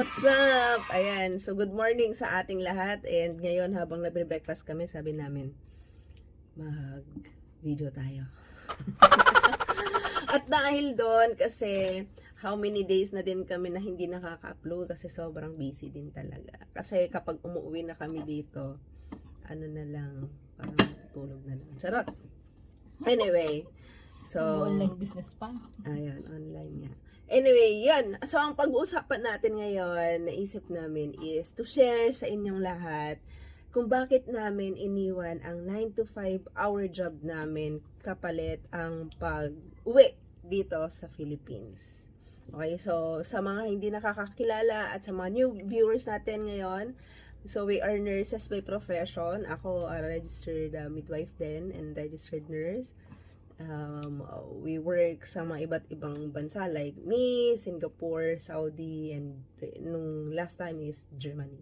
What's up? Ayan, so good morning sa ating lahat. And ngayon habang nagbe-breakfast kami, sabi namin, mag-video tayo. At dahil doon, kasi how many days na din kami na hindi nakaka-upload kasi sobrang busy din talaga. Kasi kapag umuwi na kami dito, ano na lang, parang tutulog na lang. Charot! Anyway, so... Online business pa. Ayan, online nga. Anyway, yan. So, ang pag-uusapan natin ngayon, naisip namin is to share sa inyong lahat kung bakit namin iniwan ang 9 to 5 hour job namin kapalit ang pag-uwi dito sa Philippines. Okay, so sa mga hindi nakakakilala at sa mga new viewers natin ngayon, so we are nurses by profession. Ako, a registered midwife din and registered nurse. We work sa mga iba't ibang bansa like me, Singapore, Saudi, and nung last time is Germany.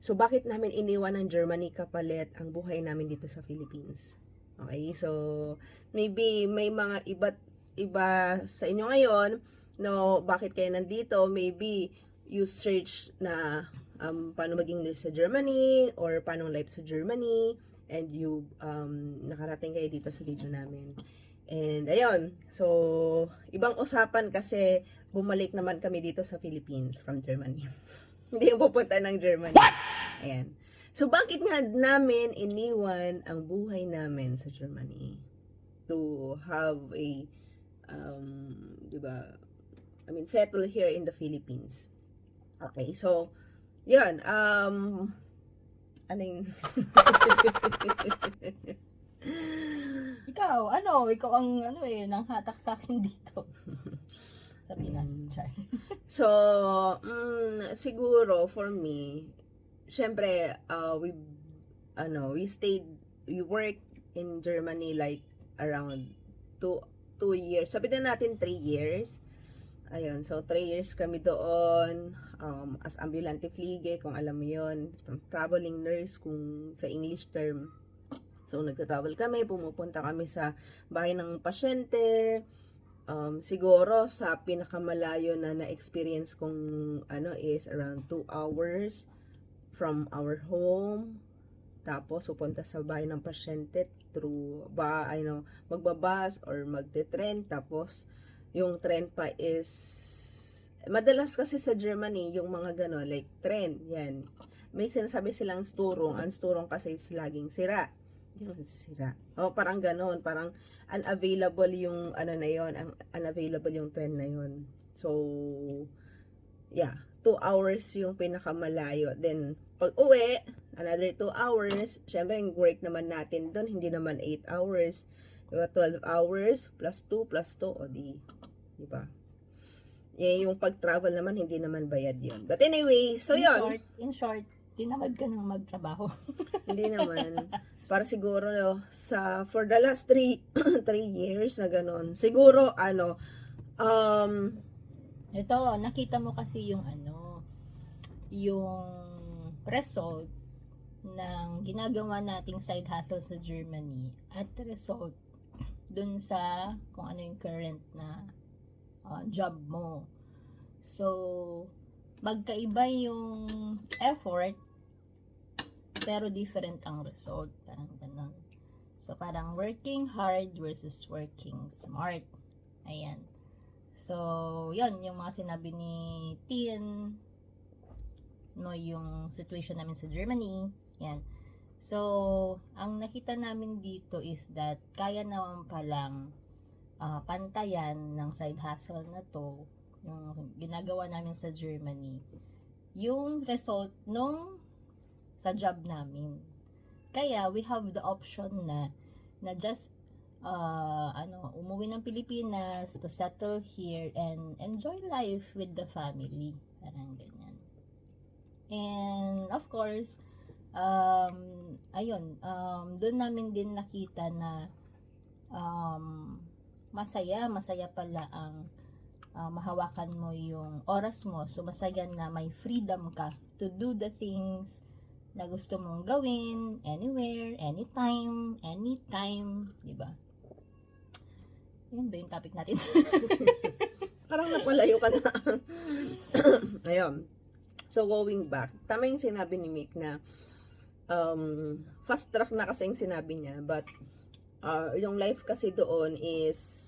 So, bakit namin iniwan ng Germany kapalit ang buhay namin dito sa Philippines? Okay, so maybe may mga iba sa inyo ngayon, no, bakit kayo nandito? Maybe you search na paano maging nurse sa Germany or paano life sa Germany, and you nakarating kayo dito sa video namin. And ayun, so ibang usapan kasi bumalik naman kami dito sa Philippines from Germany. Hindi yung pupunta ng Germany. What? Ayan. So bakit nga namin iniwan ang buhay namin sa Germany to have a di ba? I mean, settle here in the Philippines. Okay, so yun, ano yung Ikaw ang nang hatak sa akin dito. Sa Pinas, Char. So, siguro for me, syempre, we worked in Germany like around 2 years. Sabi na natin 3 years. Ayun, so 3 years kami doon as ambulante fliege, kung alam mo yun, traveling nurse kung sa English term. So, nagta-travel kami, pumupunta kami sa bahay ng pasyente. Siguro sa pinakamalayo na na-experience kong is around 2 hours from our home. Tapos, pupunta sa bahay ng pasyente through magbabas or magte-tren. Tapos, yung tren pa is madalas kasi sa Germany, yung mga gano'n, like tren, yan. May sinasabi silang sturong. Ang sturong kasi is laging sira. Hindi naman sira. Parang gano'n. Parang unavailable yung unavailable yung tren na yun. So, yeah. 2 hours yung pinakamalayo. Then, pag uwi, another 2 hours. Siyempre, yung work naman natin doon, hindi naman 8 hours. Diba? 12 hours plus 2 plus 2. O di ba? Yung pag-travel naman, hindi naman bayad yun. But anyway, so yun. In short, tinamad ka nang magtrabaho. Hindi naman. Para siguro for the last 3 years na gano'n. Siguro Ito, nakita mo kasi yung yung result ng ginagawa nating side hustle sa Germany at result dun sa kung ano yung current na job mo. So, magkaiba yung effort pero different ang result, parang ganun. So, parang working hard versus working smart. Ayan. So, yun, yung mga sinabi ni Tien, yung situation namin sa Germany. Yan. So, ang nakita namin dito is that kaya naman palang pantayan ng side hustle na to, yung ginagawa namin sa Germany, yung result nung sa job namin. Kaya we have the option na just umuwi ng Pilipinas to settle here and enjoy life with the family. Parang ganyan. And of course, doon namin din nakita na masaya pala ang mahawakan mo yung oras mo. So, masaya na may freedom ka to do the things na gusto mong gawin, anywhere, anytime, diba? Yun ba yung topic natin? parang napalayo ka na. Ayun. So, going back, tama yung sinabi ni Mick na fast track na kasi yung sinabi niya, but yung life kasi doon is,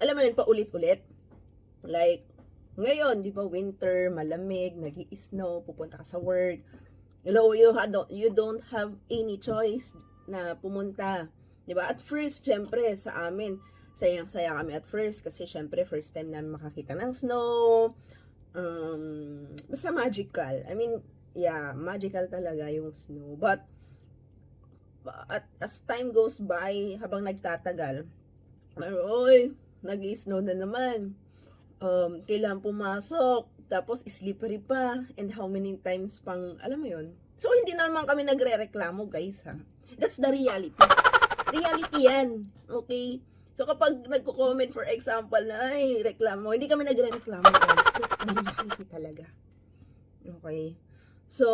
alam mo yun, paulit-ulit. Like, ngayon, di ba, winter, malamig, nag-i-snow, pupunta ka sa work. You don't have any choice na pumunta. Di ba? At first, syempre, sa amin, sayang-saya kami at first kasi syempre, first time namin makakita ng snow. Basta magical. I mean, yeah, magical talaga yung snow. But, as time goes by, habang nagtatagal, oy, nag-i-snow na naman. Kailangan pumasok, tapos slippery pa, and how many times pang, alam mo yun. So, hindi naman kami nagre-reklamo, guys, ha. That's the reality. Reality yan, okay? So, kapag nagko-comment, for example, na, ay, reklamo, hindi kami nagre-reklamo, guys. That's the reality talaga. Okay? So,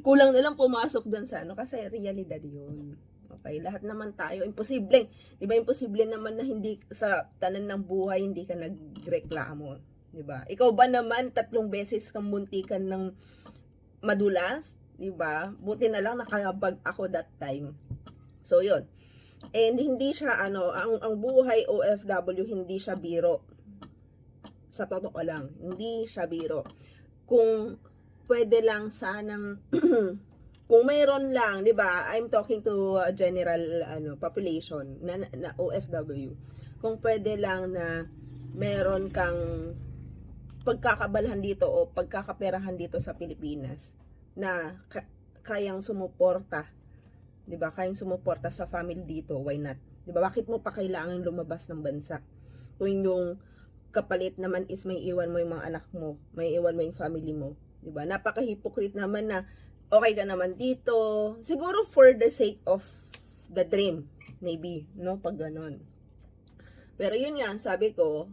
kulang na lang pumasok dun sa ano, kasi realidad yun. Okay, lahat naman tayo, imposible. Di ba, imposible naman na hindi sa tanan ng buhay, hindi ka nagreklamo. Di ba? Ikaw ba naman, 3 beses kang muntikan ng madulas? Di ba? Buti na lang nakayabag ako that time. So, yun. And hindi siya, ang buhay OFW, hindi siya biro. Sa totoo lang, hindi siya biro. Kung pwede lang sanang kung mayroon lang, 'di ba? I'm talking to general population na OFW. Kung pwede lang na meron kang pagkakabalhan dito o pagkakaperahan dito sa Pilipinas na kayang sumuporta, 'di ba? Kayang sumuporta sa family dito, why not? 'Di ba? Bakit mo pa kailangan lumabas ng bansa? Kung yung kapalit naman is may iwan mo yung mga anak mo, may iwan mo yung family mo, 'di ba? Napaka-hypocrite naman na okay ka naman dito. Siguro for the sake of the dream, maybe, no? Pag ganon. Pero yun nga, sabi ko,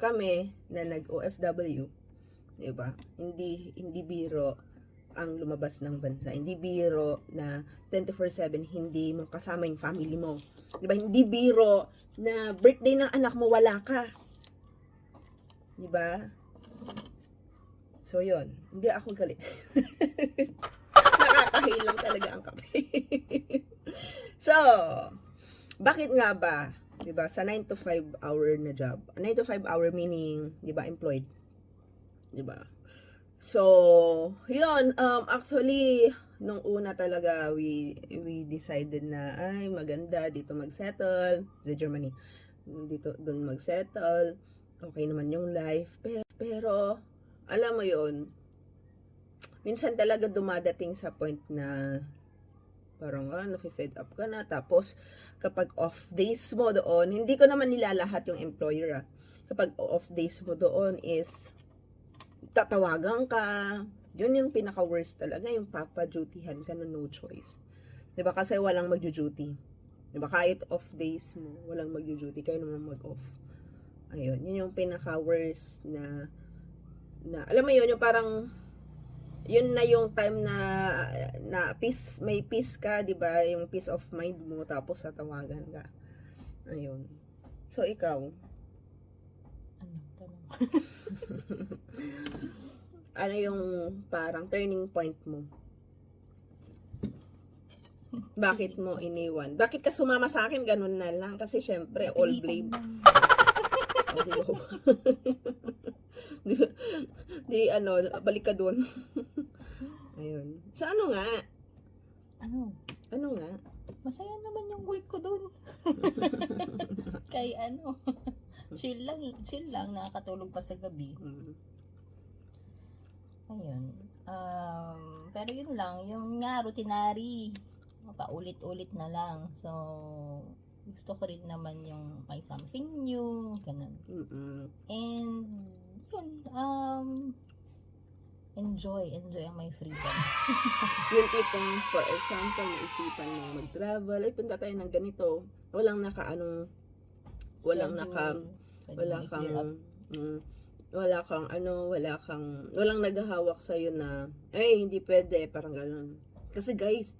kami na nag-OFW, diba? Hindi biro ang lumabas ng bansa. Hindi biro na 24/7 hindi mo kasama yung family mo. Diba? Hindi biro na birthday ng anak mo wala ka. Diba? So yun, hindi ako galit. Nakakahilang talaga ang kape. So, bakit nga ba, 'di ba, sa 9 to 5 hour na job? 9 to 5 hour meaning, 'di ba, employed. 'Di ba? So, 'yun, actually nung una talaga we decided na ay maganda dito mag-settle sa Germany. Dito doon mag-settle. Okay naman yung life, pero alam mo 'yun, minsan talaga dumadating sa point na parang nafe-fed up ka na. Tapos, kapag off days mo doon, hindi ko naman nilalahat yung employer. Kapag off days mo doon is tatawagan ka. Yun yung pinaka-worst talaga, yung papadutyhan ka na no choice. Diba? Kasi walang magjo-duty. Diba? Kahit off days mo, walang magjo-duty. Kayo naman mag-off. Ayun, yun yung pinaka-worst na alam mo yun, yung parang yun na yung time na peace, may peace ka, 'di ba? Yung peace of mind mo, tapos tatawagan ka. Ayun. So ikaw, Ano, tanong. ano yung parang turning point mo? Bakit mo iniwan? Bakit ka sumama sa akin? Ganun na lang. Kasi syempre, all blame. Oh, di balik ka dun. Ayun. So, ano nga? Ano nga? Masaya naman yung work ko doon. Kay chill lang, nakakatulog pa sa gabi. Ayun. Pero yun lang, yung nga, routinary. Paulit-ulit na lang. So, gusto ko rin naman yung may something new, ganun. And, yun, enjoy ang my freedom. Yung tipong, for example, naisipan mo mag-travel, ay punta tayo ng ganito. Walang walang naghahawak sa'yo na, ay, hindi pwede, parang ganun. Kasi guys,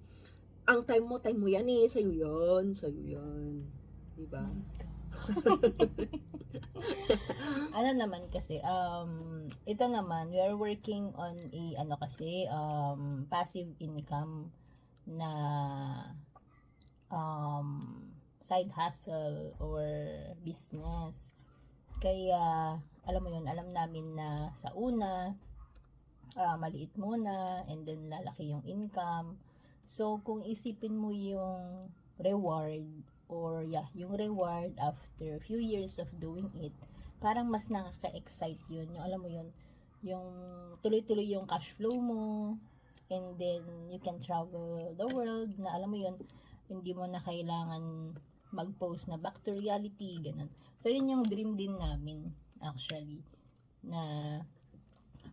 ang time mo yan eh, sa'yo yan. Diba? Ano naman kasi, ito naman, we are working on passive income na side hustle or business. Kaya, alam mo yun, alam namin na sa una, maliit muna, and then lalaki yung income. So, kung isipin mo yung reward, yung reward after few years of doing it, parang mas nakaka-excite yun. Yung alam mo yun, yung tuloy-tuloy yung cash flow mo, and then you can travel the world, na alam mo yun, hindi mo na kailangan mag-post na back to reality, ganun. So, yun yung dream din namin, actually, na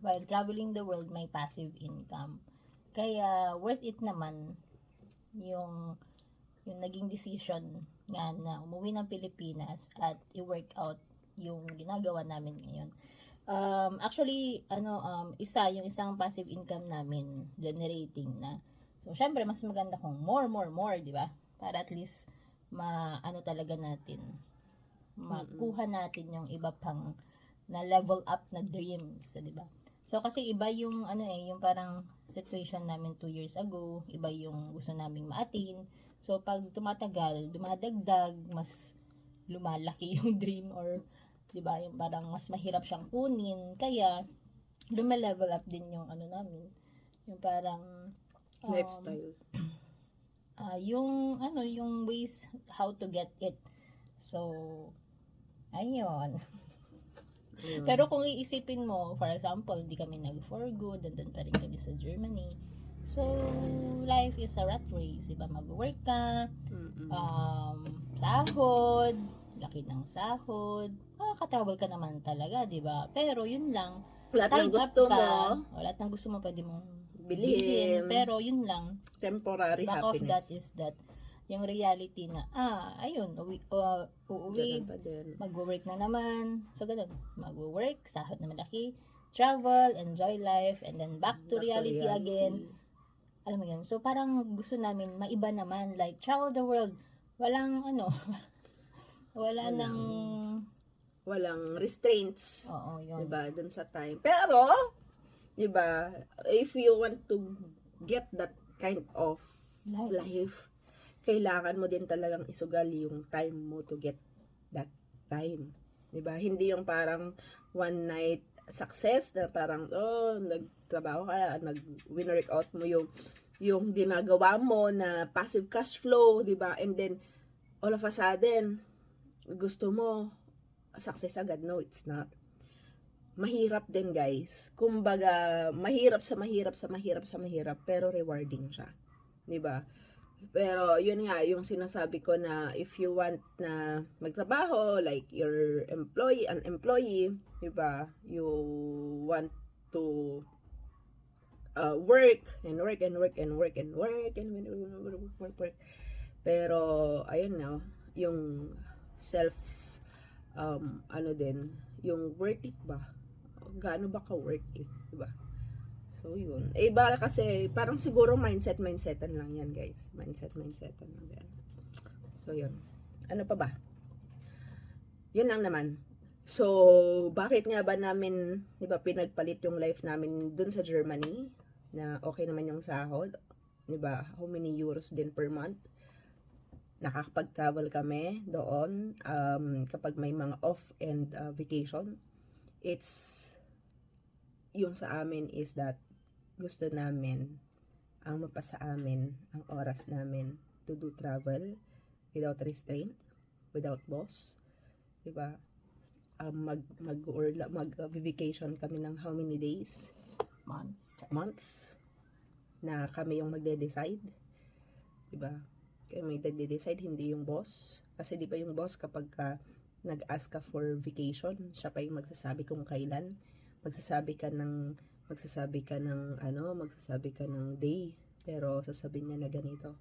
while traveling the world, may passive income. Kaya, worth it naman yung naging decision nga na umuwi ng Pilipinas at i-work out yung ginagawa namin ngayon. Actually, yung isang passive income namin generating na. So, syempre, mas maganda kung more, di ba? Para at least, talaga natin, makuha natin yung iba pang na level up na dreams, di ba? So, kasi iba yung, yung parang situation namin 2 years ago, iba yung gusto naming ma-attain. So, pag tumatagal, dumadagdag, mas lumalaki yung dream or, di ba, yung parang mas mahirap siyang kunin. Kaya, lumelevel up din yung namin. Yung parang, Lifestyle. yung ways how to get it. So, ayun. Pero kung iisipin mo, for example, hindi kami nag-for good, nandun pa rin kami sa Germany. So, life is a rat race. Diba? Mag-work ka, sahod, laki ng sahod, makaka-travel ka naman talaga, diba? Pero yun lang, Lahat ng gusto mo, lahat ng gusto mo pwede mong bilhin. Pero yun lang, Temporary back of that happiness. is that yung reality na, ayun, uuwi, Ganun pa din. mag-work na naman. So, ganun. Mag-work, sahod na malaki, travel, enjoy life, and then back to reality again. Alam mo yun. So, parang gusto namin maiba naman. Like, travel the world. Walang, walang restraints. Oo, yun. Diba? Dun sa time. Pero, diba, if you want to get that kind of life, kailangan mo din talagang isugal yung time mo to get that time. Diba? Hindi yung parang one night success na parang, nagtrabaho ka, nag-work out mo yung ginagawa mo na passive cash flow, diba? And then, all of a sudden, gusto mo, success agad. No, it's not. Mahirap din, guys. Kumbaga, mahirap, pero rewarding siya. Diba? Pero yun nga, yung sinasabi ko na if you want na magtrabaho, like you're an employee, diba? You want to work. Pero, ayun na, yung self, yung worth it ba? Gaano ba ka worth it, diba? So, yun. Baka kasi, parang siguro mindsetan lang yan, guys. Mindsetan lang yan. So, yun. Ano pa ba? Yun lang naman. So, bakit nga ba namin, di ba, pinagpalit yung life namin dun sa Germany, na okay naman yung sahod, di ba, how many euros din per month, nakakapag-travel kami doon, kapag may mga off and vacation, it's, yung sa amin is that, gusto namin, ang mapasa amin, ang oras namin to do travel without restraint, without boss, diba? Mag-vacation kami ng how many days? Months. Na kami yung magde-decide, diba? Kami magde-decide, hindi yung boss. Kasi di ba yung boss kapag nag-ask ka for vacation, siya pa yung magsasabi kung kailan. Magsasabi ka ng day, pero sasabihin niya na ganito,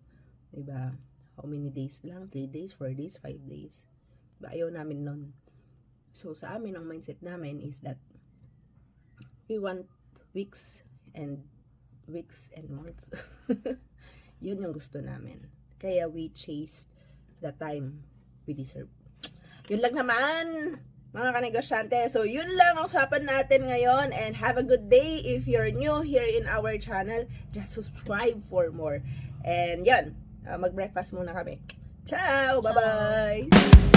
diba? How many days lang? 3 days, 4 days, 5 days. Diba? Ayaw namin nun. So sa amin, ang mindset namin is that we want weeks and months. Yun yung gusto namin. Kaya we chase the time we deserve. Yun lang naman, mga kanegosyante. So, yun lang ang usapan natin ngayon. And have a good day. If you're new here in our channel, just subscribe for more. And yun, mag-breakfast muna kami. Ciao! Ciao. Bye-bye!